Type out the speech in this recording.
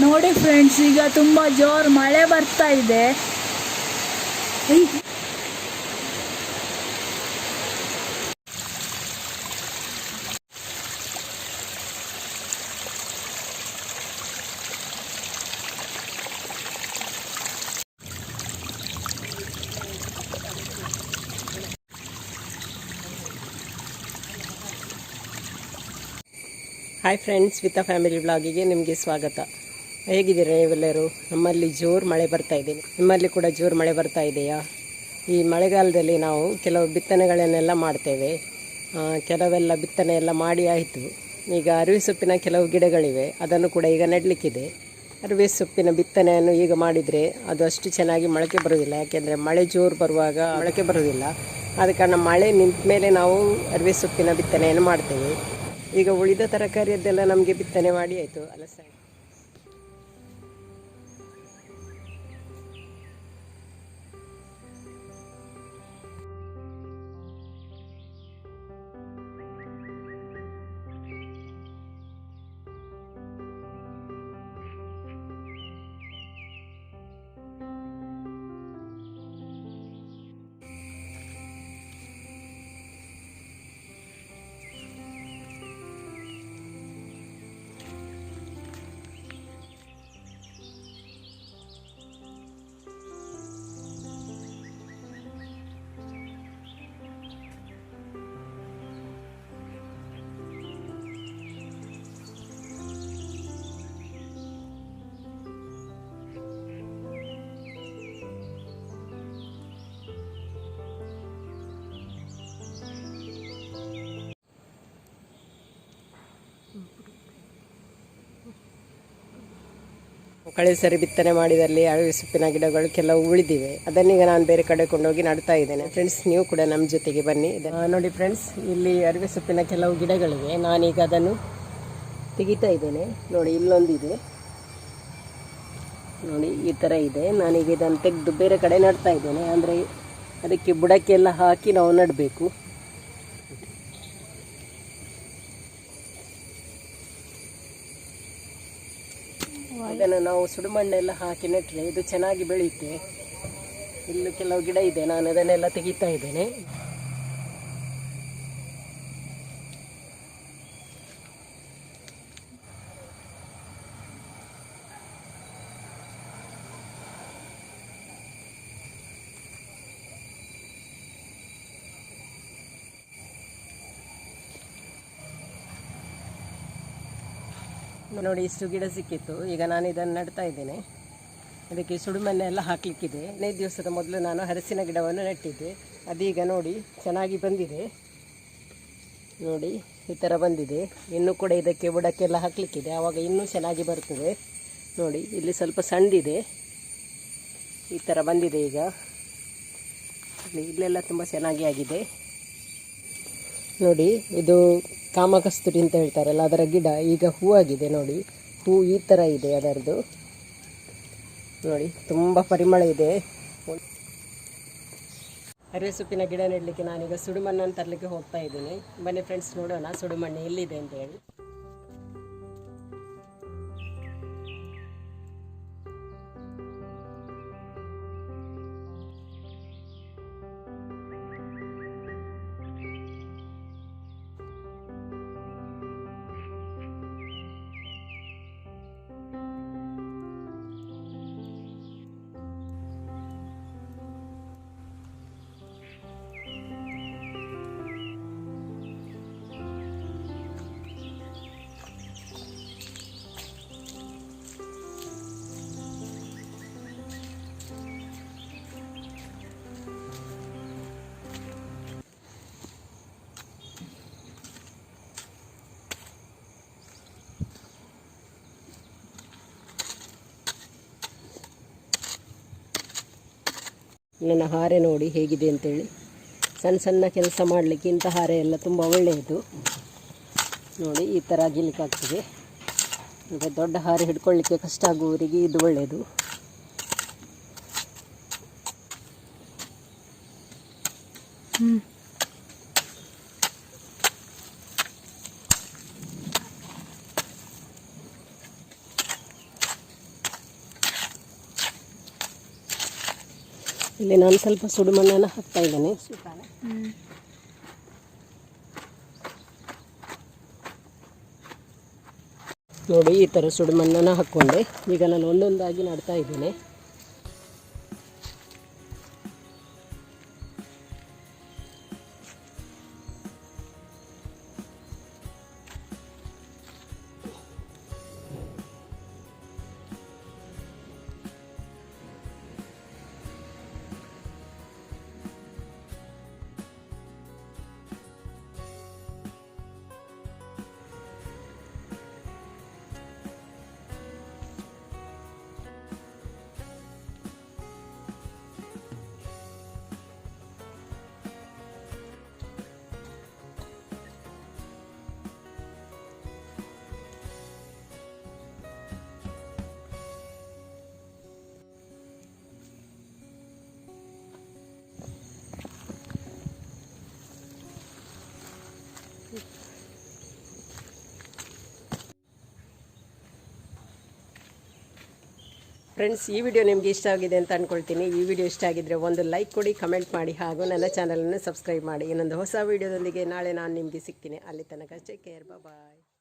ನೋಡಿ ಫ್ರೆಂಡ್ಸ್, ಈಗ ತುಂಬ ಜೋರು ಮಳೆ ಬರ್ತಾ ಇದೆ. ಹಾಯ್ ಫ್ರೆಂಡ್ಸ್, ವಿತ್ ಫ್ಯಾಮಿಲಿ ಬ್ಲಾಗಿಗೆ ನಿಮಗೆ ಸ್ವಾಗತ. ಹೇಗಿದ್ದೀರಾ ನೀವೆಲ್ಲರೂ? ನಮ್ಮಲ್ಲಿ ಜೋರು ಮಳೆ ಬರ್ತಾ ಇದೆ. ನಿಮ್ಮಲ್ಲಿ ಕೂಡ ಜೋರು ಮಳೆ ಬರ್ತಾ ಇದೆಯಾ? ಈ ಮಳೆಗಾಲದಲ್ಲಿ ನಾವು ಕೆಲವು ಬಿತ್ತನೆಗಳನ್ನೆಲ್ಲ ಮಾಡ್ತೇವೆ. ಕೆಲವೆಲ್ಲ ಬಿತ್ತನೆ ಎಲ್ಲ ಮಾಡಿ ಆಯಿತು. ಈಗ ಅರಿವೆ ಸೊಪ್ಪಿನ ಕೆಲವು ಗಿಡಗಳಿವೆ, ಅದನ್ನು ಕೂಡ ಈಗ ನೆಡಲಿಕ್ಕಿದೆ. ಅರಿವೆ ಸೊಪ್ಪಿನ ಬಿತ್ತನೆಯನ್ನು ಈಗ ಮಾಡಿದರೆ ಅದು ಅಷ್ಟು ಚೆನ್ನಾಗಿ ಮೊಳಕೆ ಬರೋದಿಲ್ಲ. ಯಾಕೆಂದರೆ ಮಳೆ ಜೋರು ಬರುವಾಗ ಮೊಳಕೆ ಬರೋದಿಲ್ಲ. ಆದ ಕಾರಣ ಮಳೆ ನಿಂತ ಮೇಲೆ ನಾವು ಅರಿವೆ ಸೊಪ್ಪಿನ ಬಿತ್ತನೆಯನ್ನು ಮಾಡ್ತೇವೆ. ಈಗ ಉಳಿದ ತರಕಾರಿಯದ್ದೆಲ್ಲ ನಮಗೆ ಬಿತ್ತನೆ ಮಾಡಿ ಆಯಿತು. ಅಲಸಂಡೆ ಕಳೆದ ಸರಿ ಬಿತ್ತನೆ ಮಾಡಿದಲ್ಲಿ ಅರಿವೆ ಸೊಪ್ಪಿನ ಗಿಡಗಳು ಕೆಲವು ಉಳಿದಿವೆ. ಅದನ್ನೀಗ ನಾನು ಬೇರೆ ಕಡೆ ಕೊಂಡೋಗಿ ನಡ್ತಾ ಇದ್ದೇನೆ. ಫ್ರೆಂಡ್ಸ್, ನೀವು ಕೂಡ ನಮ್ಮ ಜೊತೆಗೆ ಬನ್ನಿ. ನೋಡಿ ಫ್ರೆಂಡ್ಸ್, ಇಲ್ಲಿ ಅರಿವೆ ಸೊಪ್ಪಿನ ಕೆಲವು ಗಿಡಗಳಿವೆ. ನಾನೀಗ ಅದನ್ನು ತೆಗಿತಾ ಇದ್ದೇನೆ. ನೋಡಿ, ಇಲ್ಲೊಂದಿದೆ. ನೋಡಿ, ಈ ಥರ ಇದೆ. ನಾನೀಗ ಇದನ್ನು ತೆಗೆದು ಬೇರೆ ಕಡೆ ನಡ್ತಾ ಇದ್ದೇನೆ. ಅಂದರೆ ಅದಕ್ಕೆ ಬುಡಕ್ಕೆಲ್ಲ ಹಾಕಿ ನಾವು ನೆಡಬೇಕು. ಇದನ್ನು ನಾವು ಸುಡುಮಣ್ಣೆಲ್ಲ ಹಾಕಿ ನೆಟ್ಟರೆ ಇದು ಚೆನ್ನಾಗಿ ಬೆಳೆಯುತ್ತೆ. ಇಲ್ಲೂ ಕೆಲವು ಗಿಡ ಇದೆ, ನಾನು ಅದನ್ನೆಲ್ಲ ತೆಗಿತಾ ಇದ್ದೇನೆ. ನೋಡಿ, ಇಷ್ಟು ಗಿಡ ಸಿಕ್ಕಿತ್ತು. ಈಗ ನಾನು ಇದನ್ನು ನೆಡ್ತಾ ಇದ್ದೇನೆ. ಅದಕ್ಕೆ ಸುಡುಮಣ್ಣೆಲ್ಲ ಹಾಕಲಿಕ್ಕಿದೆ. 15 ದಿವಸದ ಮೊದಲು ನಾನು ಹಲಸಿನ ಗಿಡವನ್ನು ನೆಟ್ಟಿದ್ದೆ. ಅದೀಗ ನೋಡಿ ಚೆನ್ನಾಗಿ ಬಂದಿದೆ. ನೋಡಿ, ಈ ಥರ ಬಂದಿದೆ. ಇನ್ನೂ ಕೂಡ ಇದಕ್ಕೆ ಬುಡಕ್ಕೆಲ್ಲ ಹಾಕಲಿಕ್ಕಿದೆ, ಆವಾಗ ಇನ್ನೂ ಚೆನ್ನಾಗಿ ಬರ್ತದೆ. ನೋಡಿ, ಇಲ್ಲಿ ಸ್ವಲ್ಪ ಸಣ್ಣದಿದೆ. ಈ ಥರ ಬಂದಿದೆ. ಈಗ ಇಲ್ಲೆಲ್ಲ ತುಂಬ ಚೆನ್ನಾಗಿ ಆಗಿದೆ. ನೋಡಿ, ಇದು ಕಾಮಕಸ್ತೂರಿ ಅಂತ ಹೇಳ್ತಾರಲ್ಲ, ಅದರ ಗಿಡ ಈಗ ಹೂವಾಗಿದೆ. ನೋಡಿ, ಹೂ ಈ ಥರ ಇದೆ ಅದರದ್ದು. ನೋಡಿ, ತುಂಬ ಪರಿಮಳ ಇದೆ. ಅರಿವೆ ಸೊಪ್ಪಿನ ಗಿಡ ನೆಡಲಿಕ್ಕೆ ನಾನೀಗ ಸುಡುಮಣ್ಣನ್ನು ತರಲಿಕ್ಕೆ ಹೋಗ್ತಾ ಇದ್ದೀನಿ. ಬನ್ನಿ ಫ್ರೆಂಡ್ಸ್, ನೋಡೋಣ ಸುಡುಮಣ್ಣು ಎಲ್ಲಿದೆ ಅಂತ ಹೇಳಿ. ನನ್ನ ಹಾರೆ ನೋಡಿ ಹೇಗಿದೆ ಅಂತೇಳಿ. ಸಣ್ಣ ಸಣ್ಣ ಕೆಲಸ ಮಾಡಲಿಕ್ಕೆ ಇಂಥ ಹಾರೆ ಎಲ್ಲ ತುಂಬ ಒಳ್ಳೆಯದು. ನೋಡಿ, ಈ ಥರ ಅಗಿಲಿಕ್ಕಾಗ್ತದೆ. ಅಂದರೆ ದೊಡ್ಡ ಹಾರೆ ಹಿಡ್ಕೊಳ್ಳಿಕ್ಕೆ ಕಷ್ಟ ಆಗುವವರಿಗೆ ಇದು ಒಳ್ಳೆಯದು. ಇಲ್ಲಿ ನಾನು ಸ್ವಲ್ಪ ಸುಡುಮಣ್ಣನ್ನು ಹಾಕ್ತಾ ಇದ್ದೇನೆ. ನೋಡಿ ಈ ಥರ ಸುಡುಮಣ್ಣನ್ನು ಹಾಕ್ಕೊಂಡೆ. ಈಗ ನಾನು ಒಂದೊಂದಾಗಿ ನಡ್ತಾ ಇದ್ದೇನೆ. ಫ್ರೆಂಡ್ಸ್, ಈ ವಿಡಿಯೋ ನಿಮಗೆ ಇಷ್ಟ ಆಗಿದೆ ಅಂತ ಅಂದ್ಕೊಳ್ತೀನಿ. ಈ ವಿಡಿಯೋ ಇಷ್ಟ ಆಗಿದ್ದರೆ ಒಂದು ಲೈಕ್ ಕೊಡಿ, ಕಮೆಂಟ್ ಮಾಡಿ, ಹಾಗೂ ನನ್ನ ಚಾನಲನ್ನು ಸಬ್ಸ್ಕ್ರೈಬ್ ಮಾಡಿ. ಇನ್ನೊಂದು ಹೊಸ ವಿಡಿಯೋದೊಂದಿಗೆ ನಾಳೆ ನಾನು ನಿಮಗೆ ಸಿಗ್ತೀನಿ. ಅಲ್ಲಿ ತನಕ ಟೇಕ್ ಕೇರ್, ಬಾಯ್.